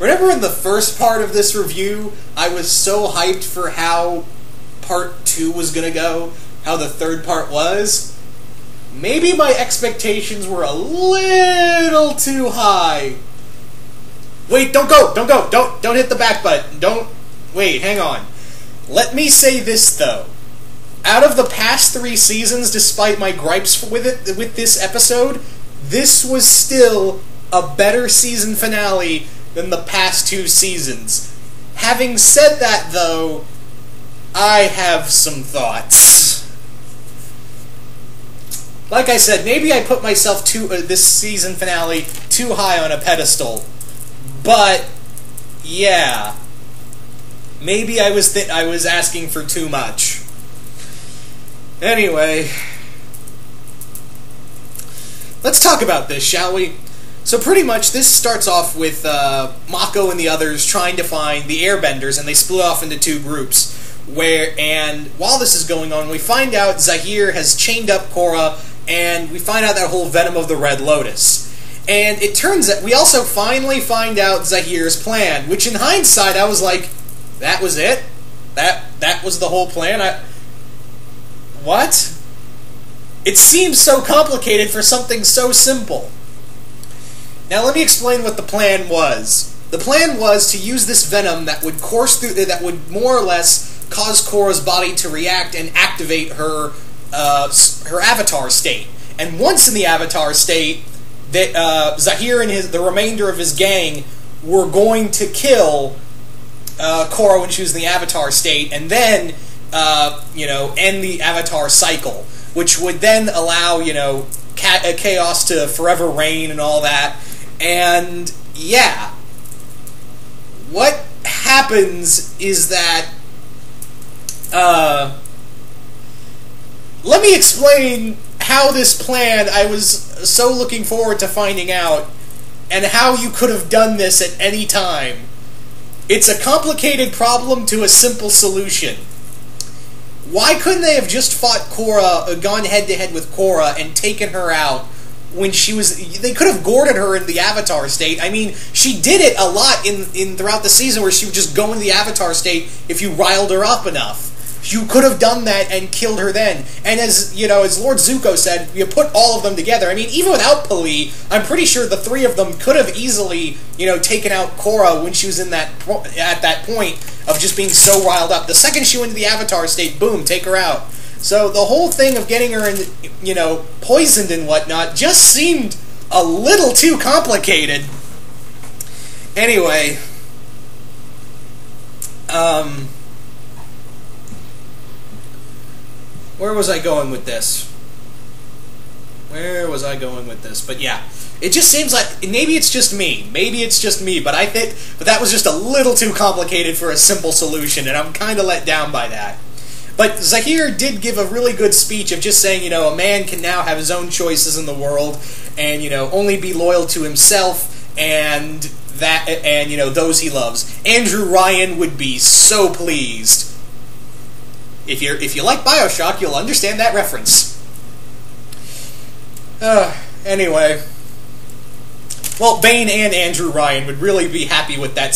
Remember in the first part of this review, I was so hyped for how part 2 was gonna go, how the third part was? Maybe my expectations were a little too high. Wait, don't go, don't hit the back button, wait, hang on. Let me say this though. Out of the past 3 seasons, despite my gripes with this episode, this was still a better season finale than the past 2 seasons. Having said that, though, I have some thoughts. Like I said, maybe I put myself this season finale too high on a pedestal, but yeah, maybe I was asking for too much. Anyway, let's talk about this, shall we? So pretty much this starts off with Mako and the others trying to find the airbenders, and they split off into 2 groups. And while this is going on, we find out Zahir has chained up Korra, and we find out that whole Venom of the Red Lotus. And it turns out, we also finally find out Zahir's plan, which in hindsight I was like, that was it? That was the whole plan? What? It seems so complicated for something so simple. Now let me explain what the plan was. The plan was to use this venom that would course through, that would more or less cause Korra's body to react and activate her avatar state. And once in the avatar state, Zahir and the remainder of his gang were going to kill Korra when she was in the avatar state, and then end the avatar cycle, which would then allow chaos to forever reign and all that. And yeah, what happens is that let me explain how this plan, I was so looking forward to finding out, and how you could have done this at any time. It's a complicated problem to a simple solution. Why couldn't they have just fought Korra, gone head-to-head with Korra, and taken her out when she was... They could have gored her in the Avatar state. I mean, she did it a lot throughout the season, where she would just go into the Avatar state if you riled her up enough. You could have done that and killed her then. And as Lord Zuko said, you put all of them together. I mean, even without Pali, I'm pretty sure the 3 of them could have easily, taken out Korra when she was at that point of just being so riled up. The second she went into the Avatar state, boom, take her out. So the whole thing of getting her poisoned and whatnot just seemed a little too complicated. Anyway, where was I going with this? But yeah, it just seems like, maybe it's just me, but but that was just a little too complicated for a simple solution, and I'm kind of let down by that. But Zahir did give a really good speech of just saying, a man can now have his own choices in the world, and, only be loyal to himself, and those he loves. Andrew Ryan would be so pleased. If you like BioShock, you'll understand that reference. Anyway, well, Bane and Andrew Ryan would really be happy with that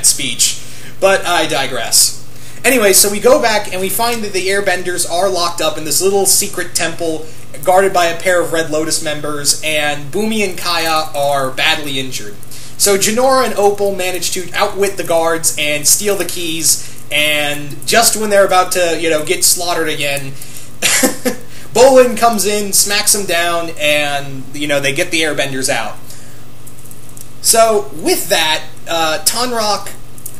speech, but I digress. Anyway, so we go back and we find that the Airbenders are locked up in this little secret temple guarded by a pair of Red Lotus members, and Boomy and Kaya are badly injured. So Jinora and Opal manage to outwit the guards and steal the keys, and just when they're about to, get slaughtered again, Bolin comes in, smacks them down, and, they get the Airbenders out. So, with that, Tonraq,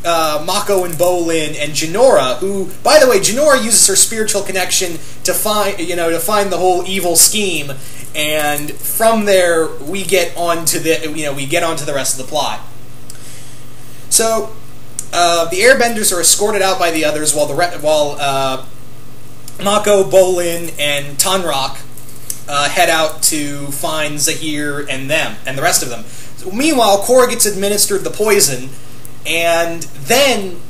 Mako and Bolin and Jinora, who, by the way, Jinora uses her spiritual connection to find the whole evil scheme, and from there we get onto the rest of the plot. So, the Airbenders are escorted out by the others while Mako, Bolin, and Tonraq head out to find Zahir and the rest of them. So, meanwhile, Korra gets administered the poison, and then,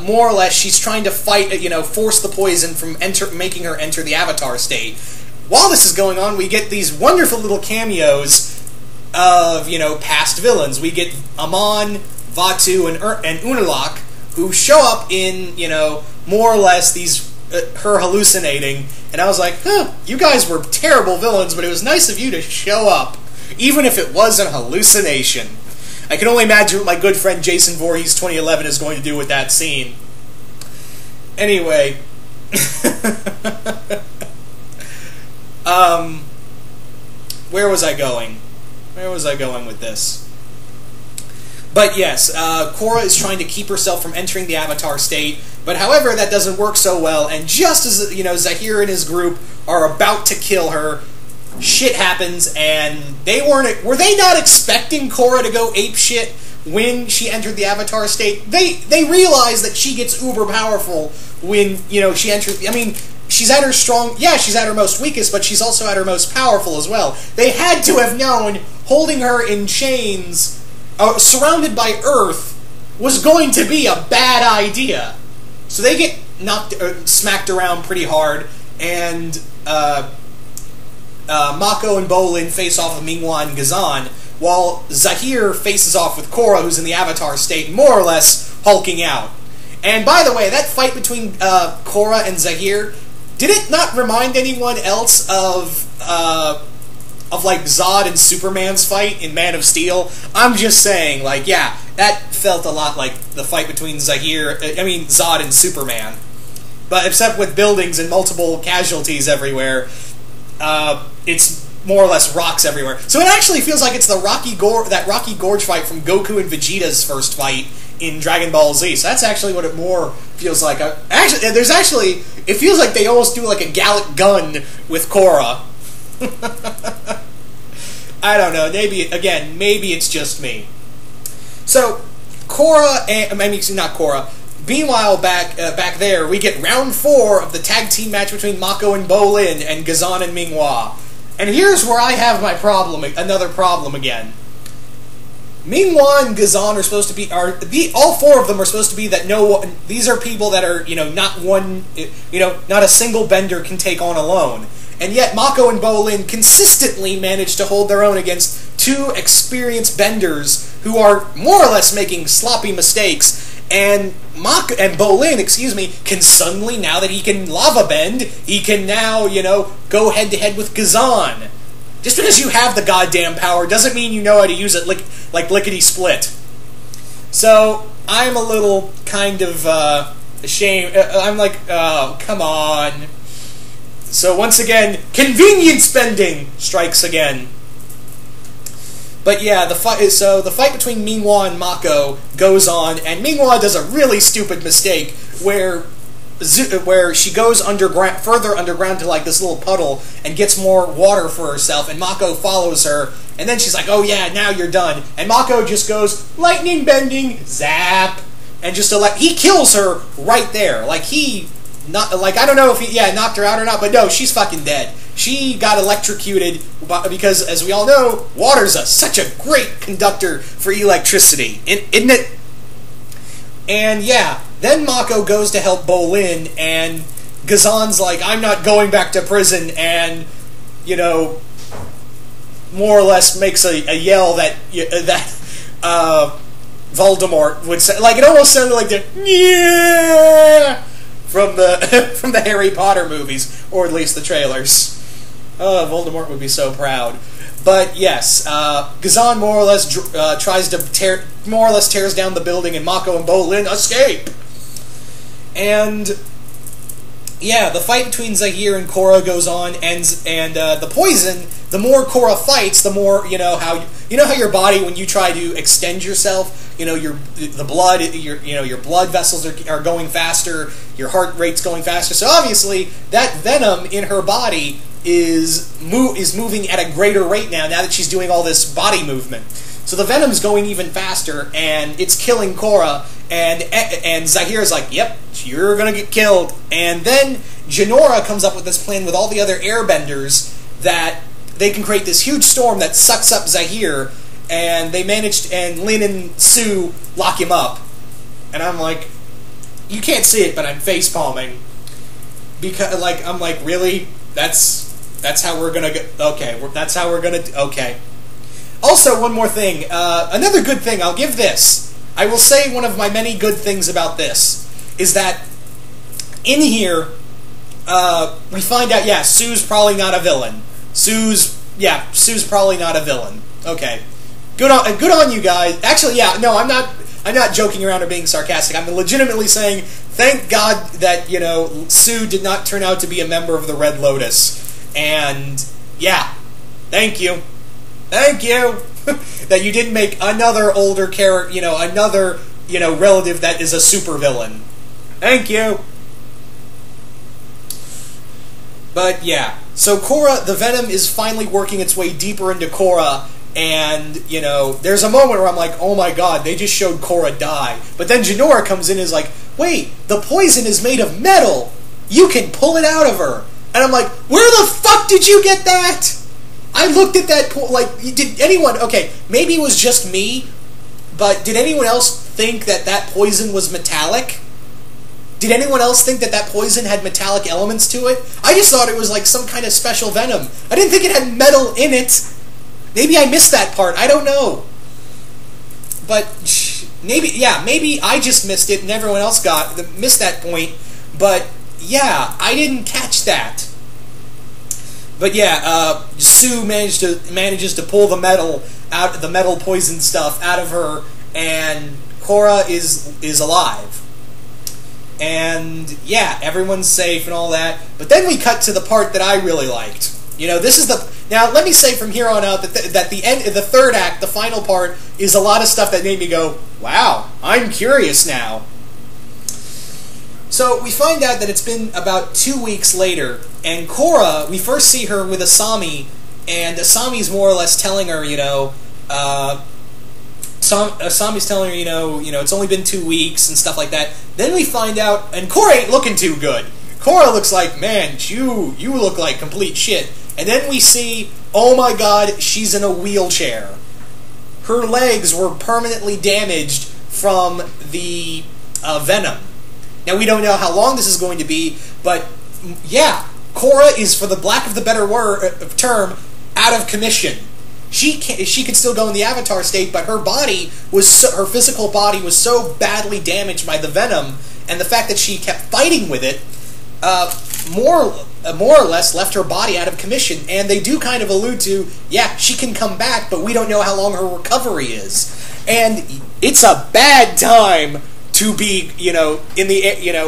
more or less, she's trying to fight, force the poison from making her enter the Avatar state. While this is going on, we get these wonderful little cameos of, past villains. We get Amon, Vatu and Unalak, who show up in, more or less these her hallucinating, and I was like, you guys were terrible villains, but it was nice of you to show up, even if it was a hallucination. I can only imagine what my good friend Jason Voorhees 2011 is going to do with that scene. Anyway, where was I going? Where was I going with this? But yes, Korra is trying to keep herself from entering the Avatar state, but however, that doesn't work so well, and just as, Zahir and his group are about to kill her, shit happens, and were they not expecting Korra to go apeshit when she entered the Avatar state? They realize that she gets uber powerful when, she enters, she's at her she's at her most weakest, but she's also at her most powerful as well. They had to have known holding her in chains, surrounded by Earth, was going to be a bad idea. So they get smacked around pretty hard, and Mako and Bolin face off with Minghua and Ghazan, while Zahir faces off with Korra, who's in the Avatar state, more or less hulking out. And by the way, that fight between Korra and Zahir, did it not remind anyone else of like Zod and Superman's fight in Man of Steel? I'm just saying, yeah, that felt a lot like the fight between Zod and Superman. But except with buildings and multiple casualties everywhere, it's more or less rocks everywhere. So it actually feels like it's that Rocky Gorge fight from Goku and Vegeta's first fight in Dragon Ball Z. So that's actually what it more feels like. It feels like they almost do like a Gallic gun with Korra. I don't know. Maybe it's just me. So Korra, not Korra. Meanwhile, back there, we get round 4 of the tag team match between Mako and Bolin and Ghazan and Minghua. And here's where I have my another problem again. Minghua and Ghazan are supposed to be all 4 of them are supposed to be that these are people that are not a single bender can take on alone. And yet Mako and Bolin consistently manage to hold their own against 2 experienced benders who are more or less making sloppy mistakes. And Bolin, can suddenly, now that he can lava bend, he can now, go head to head with Ghazan. Just because you have the goddamn power doesn't mean you know how to use it like lickety-split. So, I'm a little kind of ashamed. I'm like, oh, come on. So once again, convenience spending strikes again. But yeah, the fight between Minghua and Mako goes on, and Minghua does a really stupid mistake where she goes further underground to like this little puddle and gets more water for herself, and Mako follows her, and then she's like, "Oh yeah, now you're done." And Mako just goes lightning bending, zap, and he kills her right there. I don't know if he knocked her out or not, but no, she's fucking dead. She got electrocuted because, as we all know, water's such a great conductor for electricity, isn't it? And yeah, then Mako goes to help Bolin, and Ghazan's like, "I'm not going back to prison," and more or less makes a yell that Voldemort would say. Like, it almost sounded like the yeah from the Harry Potter movies, or at least the trailers. Voldemort would be so proud. But yes, Ghazan more or less tears down the building, and Mako and Bolin escape. And yeah, the fight between Zahir and Korra goes on, and the poison. The more Korra fights, the more how your body, when you try to extend yourself, your blood vessels are going faster, your heart rate's going faster. So obviously, that venom in her body is moving at a greater rate now that she's doing all this body movement. So the venom's going even faster, and it's killing Korra, and Zahir's like, "Yep, you're gonna get killed." And then Jinora comes up with this plan with all the other airbenders that they can create this huge storm that sucks up Zahir, and and Lin and Sue lock him up. And I'm like, you can't see it, but I'm face palming because I'm like, really? That's how we're gonna go. Okay, that's how we're gonna. Okay. Also, one more thing. Another good thing. I'll give this. I will say one of my many good things about this is that in here, we find out, yeah, Sue's probably not a villain. Sue's probably not a villain. Okay. Good on you guys. Actually, yeah, no, I'm not joking around or being sarcastic. I'm legitimately saying, thank God that, you know, Sue did not turn out to be a member of the Red Lotus. And, yeah, thank you. Thank you that you didn't make another older character, you know, another, you know, relative that is a supervillain. Thank you. But, yeah. So Korra, the Venom is finally working its way deeper into Korra, and, you know, there's a moment where I'm like, oh my god, they just showed Korra die. But then Jinora comes in and is like, wait, the poison is made of metal. You can pull it out of her. And I'm like, where the fuck did you get that? I looked at that, like, did anyone, okay, maybe it was just me, but did anyone else think that that poison was metallic? Did anyone else think that that poison had metallic elements to it? I just thought it was like some kind of special venom. I didn't think it had metal in it. Maybe I missed that part. I don't know. But maybe, yeah, maybe I just missed it and everyone else missed that point. But yeah, I didn't catch that. But yeah, Sue manages to pull the metal poison stuff out of her, and Korra is alive. And yeah, everyone's safe and all that. But then we cut to the part that I really liked. You know, this is now let me say from here on out that the end, the third act, the final part, is a lot of stuff that made me go, wow, I'm curious now. So we find out that it's been about 2 weeks later, and Korra, we first see her with Asami, and Asami's more or less telling her, you know, Asami's telling her, you know, it's only been 2 weeks and stuff like that. Then we find out, and Korra ain't looking too good. Korra looks like, man, you look like complete shit. And then we see, oh my god, she's in a wheelchair. Her legs were permanently damaged from the venom. Now, we don't know how long this is going to be, but yeah, Korra is, for the lack of the better term, out of commission. She could still go in the Avatar state, but her body her physical body was so badly damaged by the venom, and the fact that she kept fighting with it, more or less left her body out of commission. And they do kind of allude to, yeah, she can come back, but we don't know how long her recovery is. And it's a bad time to be, you know,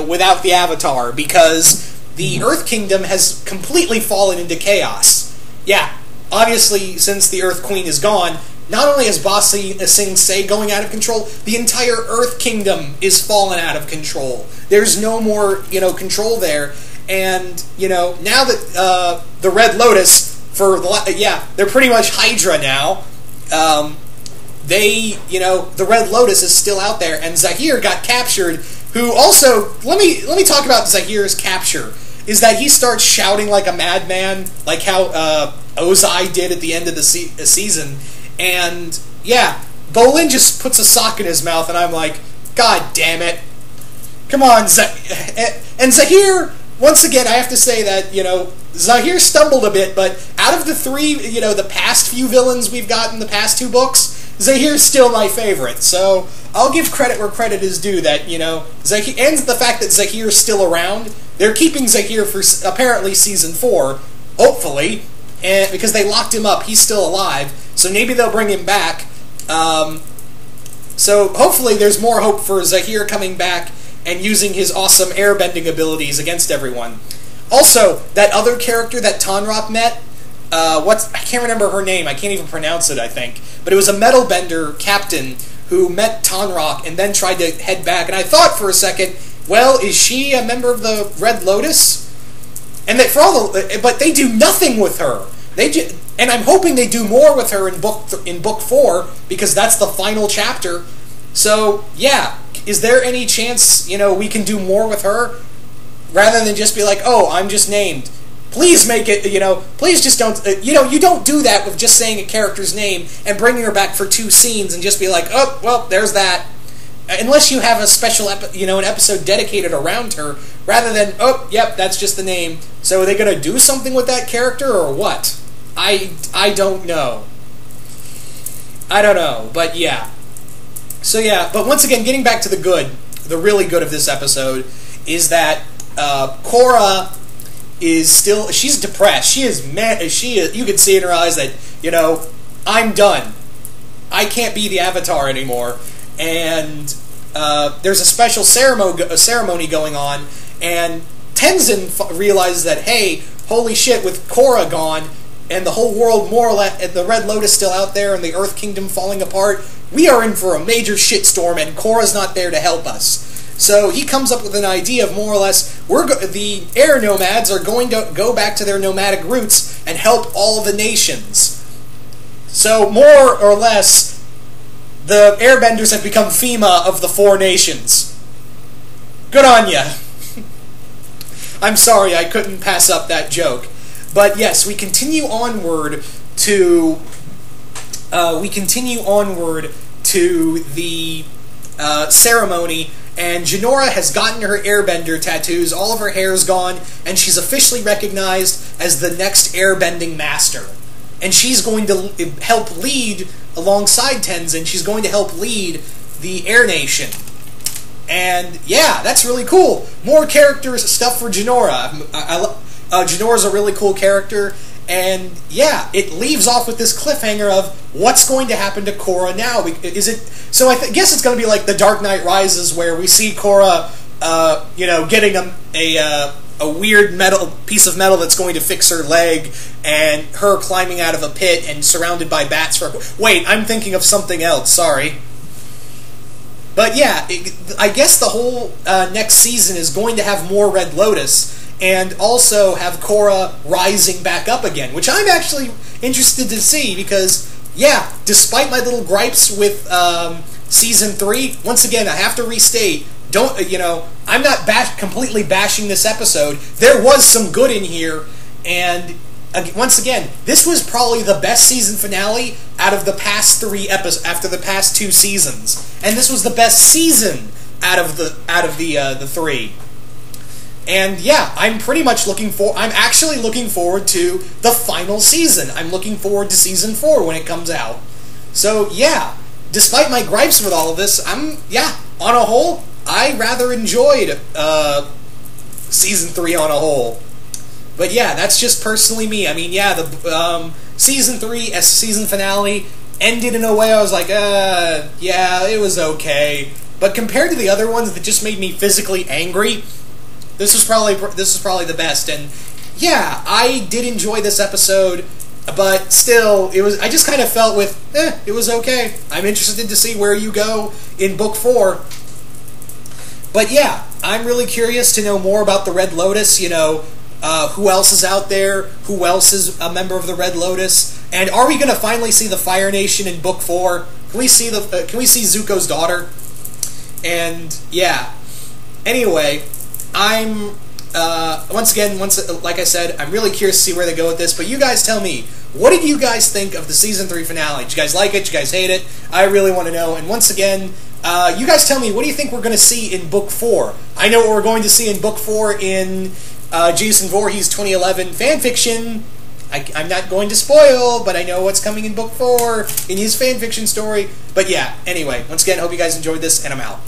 without the Avatar, because the Earth Kingdom has completely fallen into chaos. Yeah, obviously, since the Earth Queen is gone, not only is Ba Sing Se going out of control, the entire Earth Kingdom is fallen out of control. There's no more, you know, control there. And, you know, now that the Red Lotus, they're pretty much Hydra now. The Red Lotus is still out there, and Zahir got captured, who also, let me talk about Zahir's capture, is that he starts shouting like a madman, like how Ozai did at the end of the season, and yeah, Bolin just puts a sock in his mouth, and I'm like, god damn it. Come on, and Zahir, once again, I have to say that, you know, Zahir stumbled a bit, but out of the three, you know, the past few villains we've got in the past 2 books, Zahir's still my favorite, so I'll give credit where credit is due that, you know, Zahir, and the fact that Zahir's still around. They're keeping Zahir for, apparently, Season 4, hopefully, and because they locked him up, he's still alive, so maybe they'll bring him back. So hopefully there's more hope for Zahir coming back and using his awesome airbending abilities against everyone. Also, that other character that Tonrok met, I can't remember her name, I can't even pronounce it, I think, but it was a metal bender captain who met Tonrok and then tried to head back, and I thought for a second, well, is she a member of the Red Lotus? And but they do nothing with her. And I'm hoping they do more with her in book 4, because that's the final chapter. So yeah, is there any chance, you know, we can do more with her rather than just be like, oh, I'm just named? Please make it, you know, please just don't, you know, you don't do that with just saying a character's name and bringing her back for 2 scenes and just be like, oh, well, there's that. Unless you have a special, an episode dedicated around her, rather than, oh, yep, that's just the name. So are they going to do something with that character, or what? I don't know. I don't know, but yeah. So yeah, but once again, getting back to the good, the really good of this episode is that Korra is still, she's depressed. She is mad. You can see in her eyes that, you know, I'm done. I can't be the Avatar anymore. And there's a special ceremony going on, and Tenzin realizes that, hey, holy shit, with Korra gone, and the whole world more or less, and the Red Lotus still out there, and the Earth Kingdom falling apart, we are in for a major shitstorm, and Korra's not there to help us. So he comes up with an idea of more or less, the air nomads are going to go back to their nomadic roots and help all the nations. So more or less, the airbenders have become FEMA of the 4 nations. Good on ya. I'm sorry, I couldn't pass up that joke. But yes, we continue onward to the ceremony, and Jinora has gotten her airbender tattoos, all of her hair's gone, and she's officially recognized as the next airbending master. And she's going to help lead, alongside Tenzin, she's going to help lead the Air Nation. And yeah, that's really cool. More character stuff for Jinora. Jinora's a really cool character, and yeah, it leaves off with this cliffhanger of what's going to happen to Korra now. Is it so? I guess it's going to be like The Dark Knight Rises, where we see Korra, getting a weird piece of metal that's going to fix her leg, and her climbing out of a pit and surrounded by bats. Wait, I'm thinking of something else. Sorry. But yeah, I guess the whole next season is going to have more Red Lotus, and also have Korra rising back up again, which I'm actually interested to see, because, yeah, despite my little gripes with Season 3, once again, I have to restate, I'm not completely bashing this episode. There was some good in here, and once again, this was probably the best season finale out of the past 3 episodes, after the past 2 seasons. And this was the best season out of the 3. And yeah, I'm actually looking forward to the final season. I'm looking forward to Season 4 when it comes out. So yeah, despite my gripes with all of this, on a whole, I rather enjoyed Season 3 on a whole. But yeah, that's just personally me. I mean, yeah, the Season 3 as season finale ended in a way I was like, yeah, it was okay. But compared to the other ones that just made me physically angry, this is probably the best. And yeah, I did enjoy this episode, but still, I just kind of felt it was okay. I'm interested to see where you go in Book 4. But yeah, I'm really curious to know more about the Red Lotus, who else is out there, who else is a member of the Red Lotus, and are we going to finally see the Fire Nation in Book 4? Can we see Zuko's daughter? And yeah, anyway, I'm like I said, I'm really curious to see where they go with this. But you guys tell me, what did you guys think of the Season 3 finale? Did you guys like it? Did you guys hate it? I really want to know. And once again, you guys tell me, what do you think we're going to see in Book 4? I know what we're going to see in Book 4 in Jason Voorhees 2011 fanfiction. I'm not going to spoil, but I know what's coming in Book 4 in his fanfiction story. But yeah, anyway, once again, hope you guys enjoyed this, and I'm out.